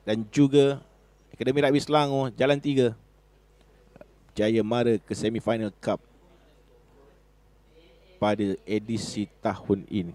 dan juga Akademi Rugby Selangor Jalan 3 jaya mara ke semifinal cup pada edisi tahun ini.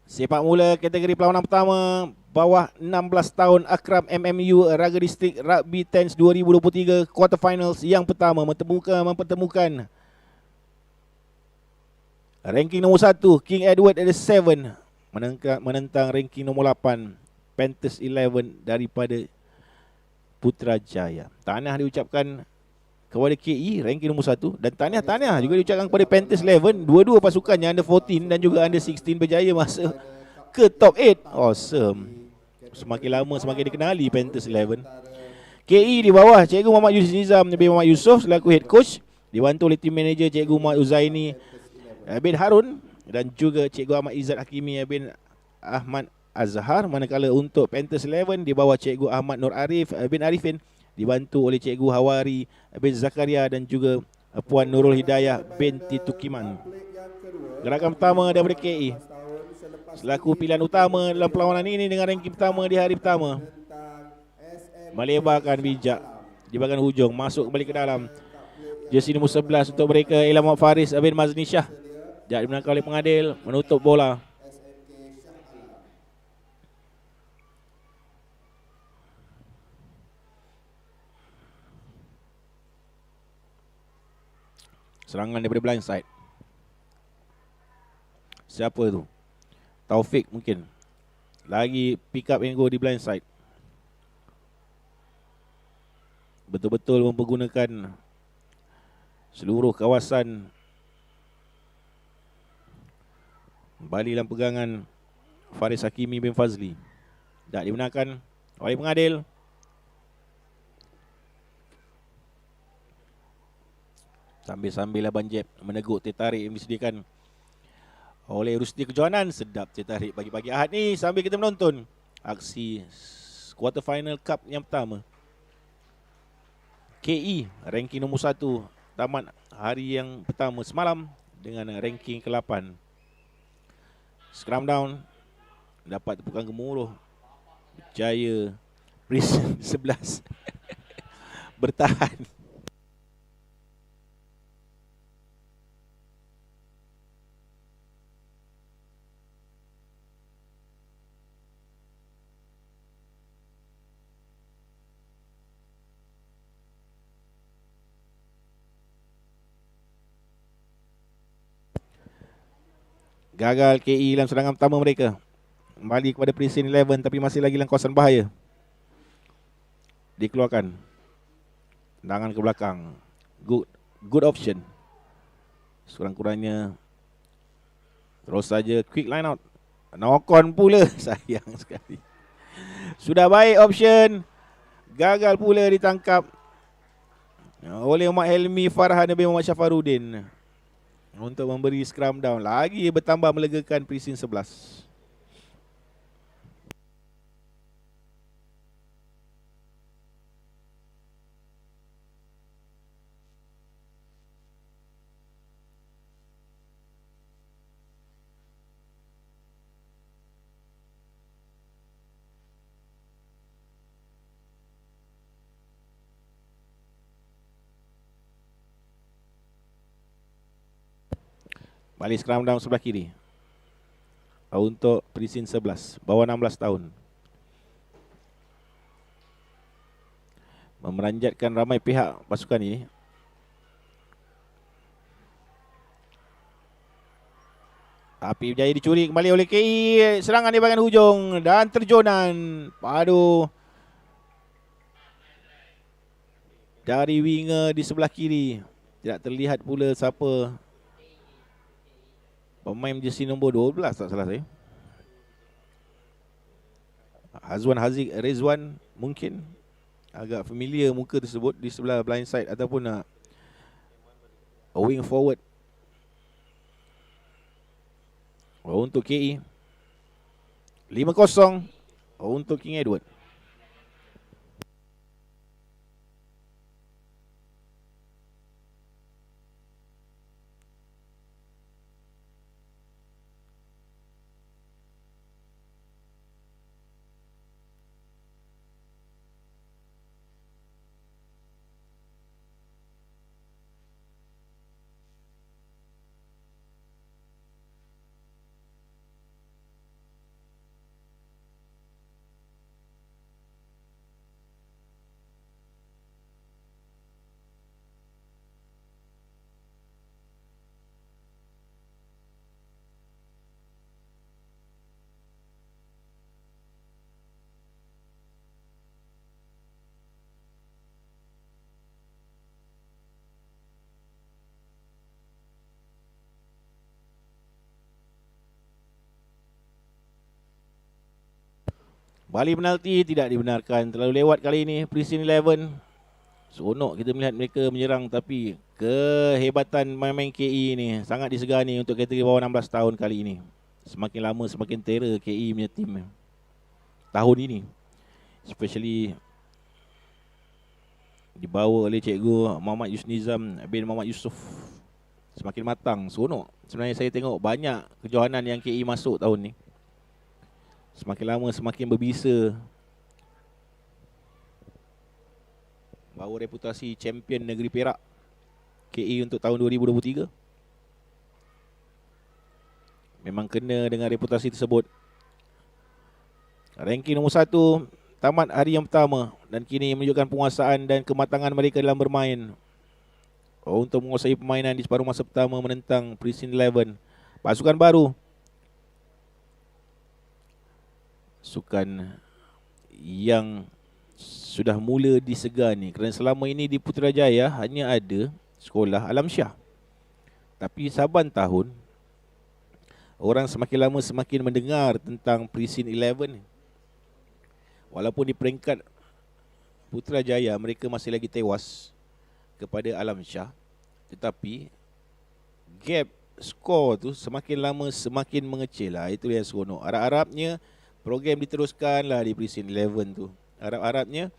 Sepak mula kategori perlawanan pertama bawah 16 tahun Akram MMU Raga Distrik Rugby Tens 2023 quarter finals yang pertama mempertemukan ranking nombor 1 King Edward ada 7 menentang ranking nombor 8 Panthers 11 daripada Putrajaya. Tahniah diucapkan kepada KE ranking nombor 1 dan tahniah juga diucapkan kepada Panthers 11, dua-dua pasukannya under 14 dan juga under 16 berjaya masuk ke top 8. Awesome. Semakin lama semakin dikenali Panthers 11. KE di bawah Cikgu Muhammad Yusuf Nizam bin Muhammad Yusof selaku head coach, dibantu oleh team manager Cikgu Muhammad Uzaini bin Harun dan juga Cikgu Ahmad Izzat Hakimi bin Ahmad Azhar. Manakala untuk Panthers 11 di bawah Cikgu Ahmad Nur Arif bin Arifin, dibantu oleh Cikgu Hawari bin Zakaria dan juga Puan Nurul Hidayah binti Tukiman. Gerakan pertama daripada KE selaku pilihan utama dalam perlawanan ini dengan ranking pertama di hari pertama. Melebarkan bijak di bahagian hujung, masuk kembali ke dalam. Jersey nombor 11 untuk mereka Ilham Muhammad Faris bin Mazni Shah. Jadi dimenangkan oleh pengadil, menutup bola. Serangan daripada blind side. Siapa tu? Taufik mungkin. Lagi pick up and go di blind side. Betul-betul mempergunakan seluruh kawasan. Kembali dalam pegangan Faris Hakimi bin Fazli. Tak dibenarkan oleh pengadil. Sambil-sambil Abang Jeb menegur tertarik yang disediakan oleh Rusdi Kejohanan. Sedap tertarik pagi-pagi Ahad ni sambil kita menonton aksi quarter final cup yang pertama. KE ranking nombor 1 tamat hari yang pertama semalam dengan ranking ke-8. Scrum down dapat tepukan gemuruh. Jaya Prison 11 bertahan. Gagal KE dalam serangan pertama mereka. Kembali kepada Prison 11 tapi masih lagi dalam kawasan bahaya. Dikeluarkan. Tendangan ke belakang. Good option. Kurang-kurangnya terus saja quick line out. Knock on pula. Sayang sekali. Sudah baik option. Gagal pula ditangkap oleh Muhammad Helmi Farhan bin Muhammad Syafarudin untuk memberi scrum down. Lagi bertambah melegakan Prison 11. Balik scrum down sebelah kiri untuk Prison 11 bawah 16 tahun. Memeranjatkan ramai pihak pasukan ini. Tapi berjaya dicuri kembali oleh KE. Serangan di bahagian hujung dan terjonan padu Dari winger di sebelah kiri. Tidak terlihat pula siapa pemain jersey nombor 12 tak salah saya. Hazwan Haziq Rizwan mungkin. Agak familiar muka tersebut di sebelah blind side ataupun wing forward. Untuk KE 5-0 untuk King Edward. Bali penalti tidak dibenarkan. Terlalu lewat kali ini Prison 11. Seronok kita melihat mereka menyerang, tapi kehebatan main-main KE ni sangat disegani untuk kategori bawah 16 tahun kali ini. Semakin lama semakin terror KE punya tim tahun ini. Especially dibawa oleh Cikgu Muhammad Yusnizam bin Muhammad Yusof. Semakin matang, seronok. Sebenarnya saya tengok banyak kejohanan yang KE masuk tahun ni. Semakin lama semakin berbisa. Bawa reputasi champion negeri Perak KE untuk tahun 2023. Memang kena dengan reputasi tersebut. Ranking nombor 1 tamat hari yang pertama dan kini menunjukkan penguasaan dan kematangan mereka dalam bermain. Untuk menguasai permainan di separuh masa pertama menentang Prison 11. Pasukan baru. Sukan yang sudah mula disegani kerana selama ini di Putrajaya hanya ada sekolah Alam Syah. Tapi saban tahun orang semakin lama semakin mendengar tentang Prison 11. Walaupun di peringkat Putrajaya mereka masih lagi tewas kepada Alam Syah, tetapi gap skor tu semakin lama semakin mengecil lah. Itu yang seronok. Harap-harapnya program diteruskanlah di Prison 11 tu. Harap-harapnya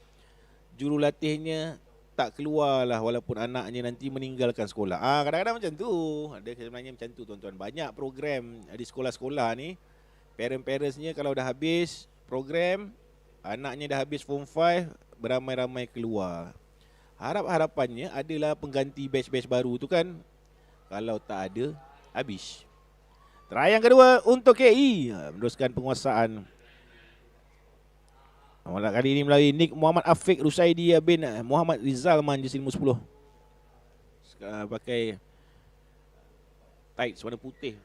jurulatihnya tak keluar lah walaupun anaknya nanti meninggalkan sekolah. Kadang-kadang macam tu. Ada sebenarnya macam tu tuan-tuan. Banyak program di sekolah-sekolah ni, parents-parentsnya kalau dah habis program, anaknya dah habis form 5, beramai-ramai keluar. Harapannya adalah pengganti batch-batch baru tu kan. Kalau tak ada, habis. Try yang kedua untuk KE meneruskan penguasaan. Kali ini melalui Nick Muhammad Afiq Rusaidi bin Muhammad Rizal Man jersey nombor 10. Sekarang pakai tights warna putih.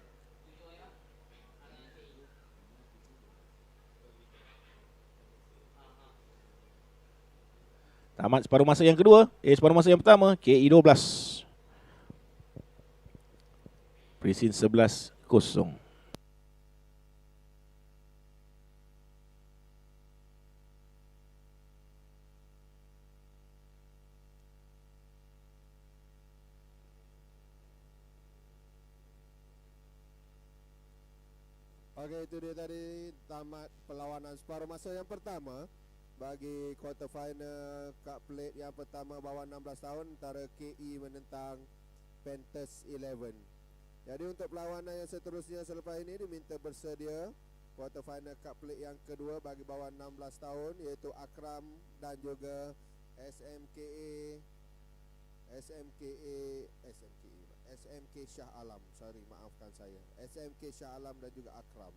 Tamat separuh masa yang kedua. Separuh masa yang pertama KE 12. Prison 11-0. Okey, itu dia tadi tamat perlawanan separuh masa yang pertama bagi quarter final Cup Plate yang pertama bawah 16 tahun antara KE menentang Panthers 11. Jadi untuk perlawanan yang seterusnya selepas ini diminta bersedia quarter final Cup Plate yang kedua bagi bawah 16 tahun iaitu Akram dan juga SMK Shah Alam. Sorry, maafkan saya. SMK Shah Alam dan juga Akram.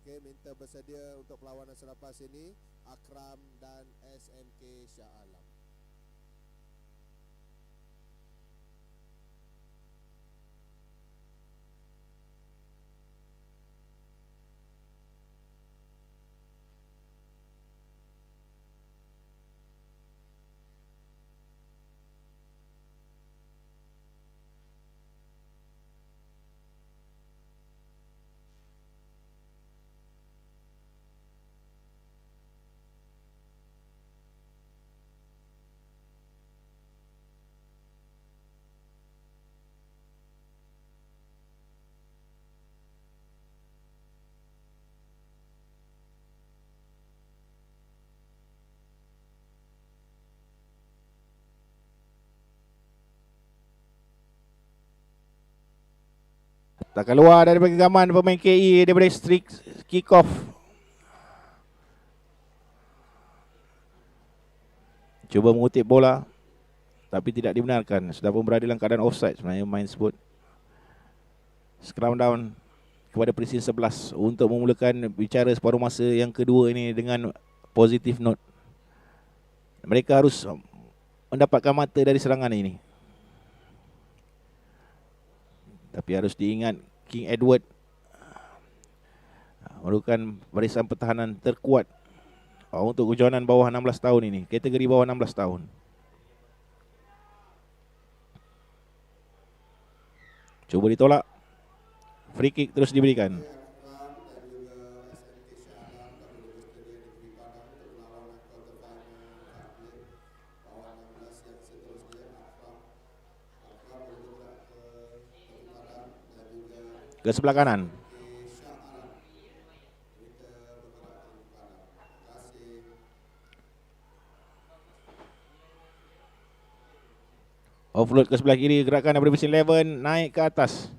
Okey, minta bersedia untuk perlawanan selepas ini Akram dan SMK Shah Alam. Tak keluar daripada genggaman pemain KE daripada streak kick off. Cuba mengutip bola tapi tidak dibenarkan. Sudah pun berada dalam keadaan offside sebenarnya main sebut. Scrum down kepada Presin 11 untuk memulakan bicara separuh masa yang kedua ini dengan positif note. Mereka harus mendapatkan mata dari serangan ini. Tapi harus diingat King Edward merupakan barisan pertahanan terkuat untuk kejohanan bawah 16 tahun ini, kategori bawah 16 tahun. Cuba ditolak. Free kick terus diberikan. Ke sebelah kanan. Offload ke sebelah kiri, gerakan daripada Presin 11 naik ke atas.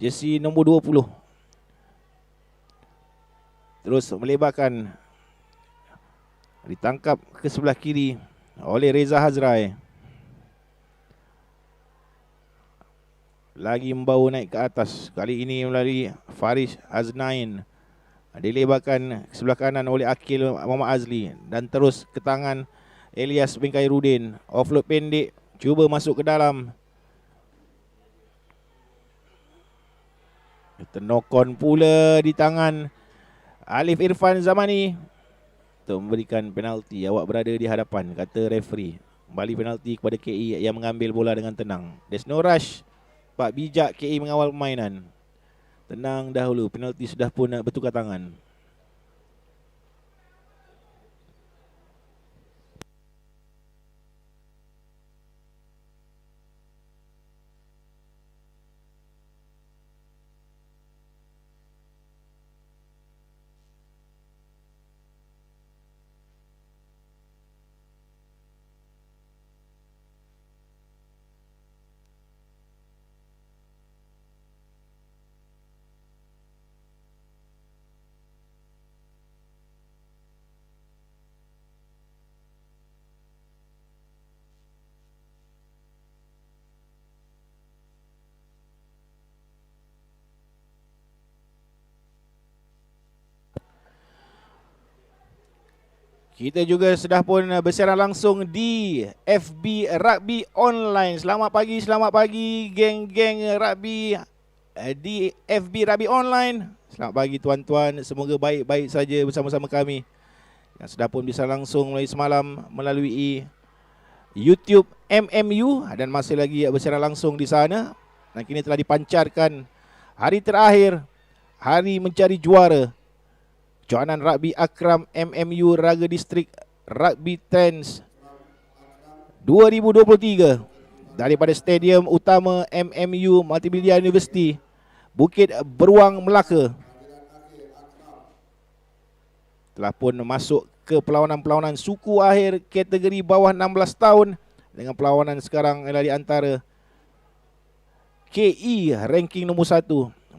Jersey nombor 20. Terus melebarkan. Ditangkap ke sebelah kiri oleh Reza Hazrai. Lagi membawa naik ke atas. Kali ini melalui Faris Aznain. Dilebarkan ke sebelah kanan oleh Akil Muhammad Azli. Dan terus ke tangan Elias bin Khairuddin. Offload pendek. Cuba masuk ke dalam. Tenokon pula di tangan Alif Irfan Zamani untuk memberikan penalti. Awak berada di hadapan, kata referee. Kembali penalti kepada KE yang mengambil bola dengan tenang. There's no rush. Pak bijak KE mengawal permainan. Tenang dahulu, penalti sudah pun bertukar tangan. Kita juga sudah pun bersiaran langsung di FB Rugby Online. Selamat pagi geng-geng rugby di FB Rugby Online. Selamat pagi tuan-tuan, semoga baik-baik saja bersama-sama kami. Yang sudah pun bisa langsung mulai semalam melalui YouTube MMU dan masih lagi bersiaran langsung di sana. Dan kini telah dipancarkan hari terakhir, hari mencari juara. Kejohanan Rugby Akram MMU Raga Distrik Rugby Trends 2023 daripada Stadium Utama MMU Multimedia University, Bukit Beruang, Melaka. Telah pun masuk ke perlawanan-perlawanan suku akhir kategori bawah 16 tahun dengan perlawanan sekarang adalah di antara KE ranking nombor 1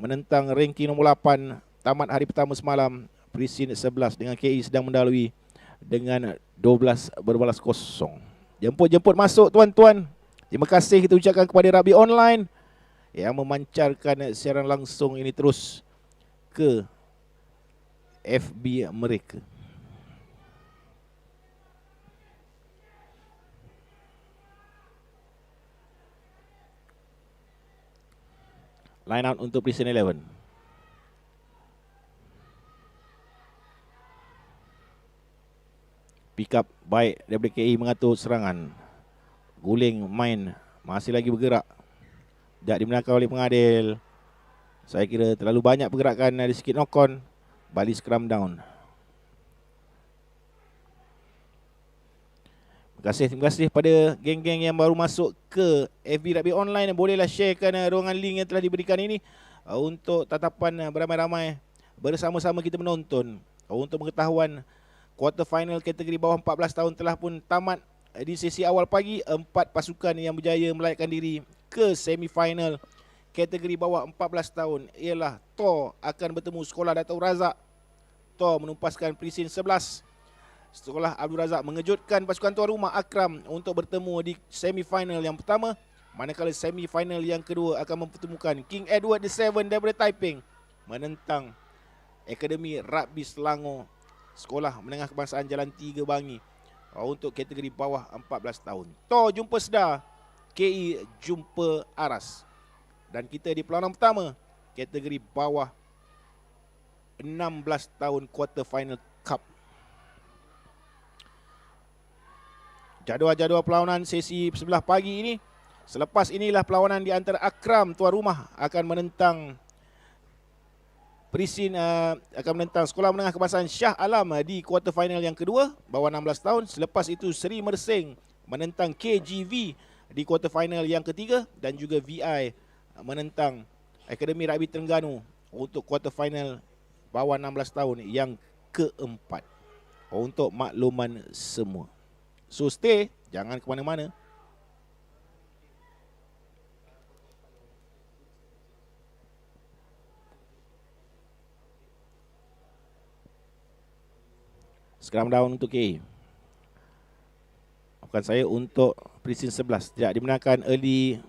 menentang ranking nombor 8 tamat hari pertama semalam. Presin 11 dengan KE sedang mendalui dengan 12 berbalas kosong. Jemput masuk tuan-tuan. Terima kasih kita ucapkan kepada Rugby Online yang memancarkan siaran langsung ini terus ke FB mereka. Line out untuk Presin 11. Pick up baik daripada KE mengatur serangan. Guling main masih lagi bergerak. Tak dibenarkan oleh pengadil. Saya kira terlalu banyak pergerakan, ada sikit knock-on. Balik scrum down. Terima kasih pada geng-geng yang baru masuk ke FB Rugby Online. Bolehlah sharekan ruangan link yang telah diberikan ini untuk tatapan beramai-ramai bersama-sama kita menonton. Untuk pengetahuan, quarter final kategori bawah 14 tahun telah pun tamat di sesi awal pagi. 4 pasukan yang berjaya melayakkan diri ke semi final kategori bawah 14 tahun ialah Tor akan bertemu Sekolah Dato' Razak. Tor menumpaskan Presin 11. Sekolah Abdul Razak mengejutkan pasukan tuan rumah Akram untuk bertemu di semifinal yang pertama, manakala semifinal yang kedua akan mempertemukan King Edward VII daripada Taiping menentang Akademi Rugby Selangor Sekolah Menengah Kebangsaan Jalan 3 Bangi untuk kategori bawah 14 tahun. Tor jumpa Sedar, KE jumpa Aras. Dan kita di perlawanan pertama kategori bawah 16 tahun quarter final cup. Jadual-jadual perlawanan sesi sebelah pagi ini. Selepas inilah perlawanan di antara Akram tuan rumah akan menentang Presin akan menentang Sekolah Menengah Kebangsaan Shah Alam di quarter final yang kedua bawah 16 tahun. Selepas itu Seri Mersing menentang KGV di quarter final yang ketiga dan juga VI menentang Akademi Rugby Terengganu untuk quarter final bawah 16 tahun yang keempat. Untuk makluman semua. So stay, jangan ke mana-mana. Scrum down untuk K. Bukan saya untuk Presin 11. Tidak dibenarkan early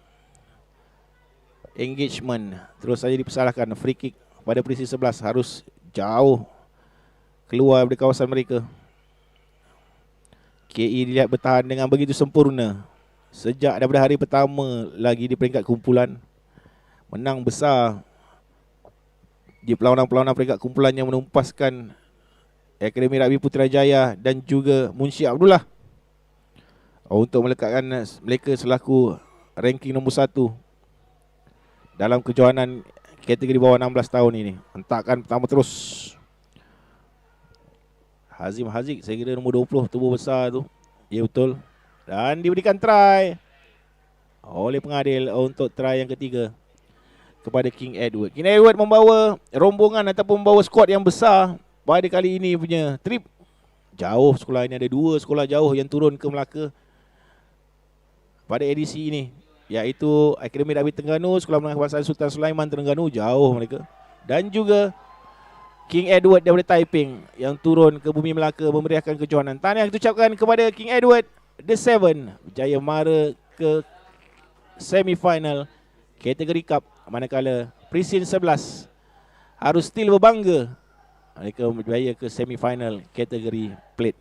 engagement. Terus saja dipersalahkan. Free kick pada Presin 11 harus jauh keluar dari kawasan mereka. KE dilihat bertahan dengan begitu sempurna sejak daripada hari pertama lagi di peringkat kumpulan. Menang besar di perlawanan-perlawanan peringkat kumpulan yang menumpaskan Akademi Rugby Putrajaya dan juga Munshi Abdullah untuk melekatkan mereka selaku ranking nombor 1 dalam kejohanan kategori bawah 16 tahun ini. Hentakan pertama terus. Hazim Haziq, saya kira nombor 20, tubuh besar tu. Ya betul. Dan diberikan try oleh pengadil untuk try yang ketiga kepada King Edward. King Edward membawa rombongan ataupun membawa skuad yang besar pada kali ini punya trip. Jauh sekolah ini, ada 2 sekolah jauh yang turun ke Melaka pada edisi ini, iaitu Akademi Rugby Terengganu, Sekolah Menengah Kebangsaan Sultan Sulaiman Terengganu, jauh mereka. Dan juga King Edward daripada Taiping yang turun ke bumi Melaka memeriahkan kejohanan. Tahniah kita ucapkan kepada King Edward VII berjaya mara ke semifinal kategori cup, manakala Presin 11 harus still berbangga mereka berjaya ke semifinal kategori plate.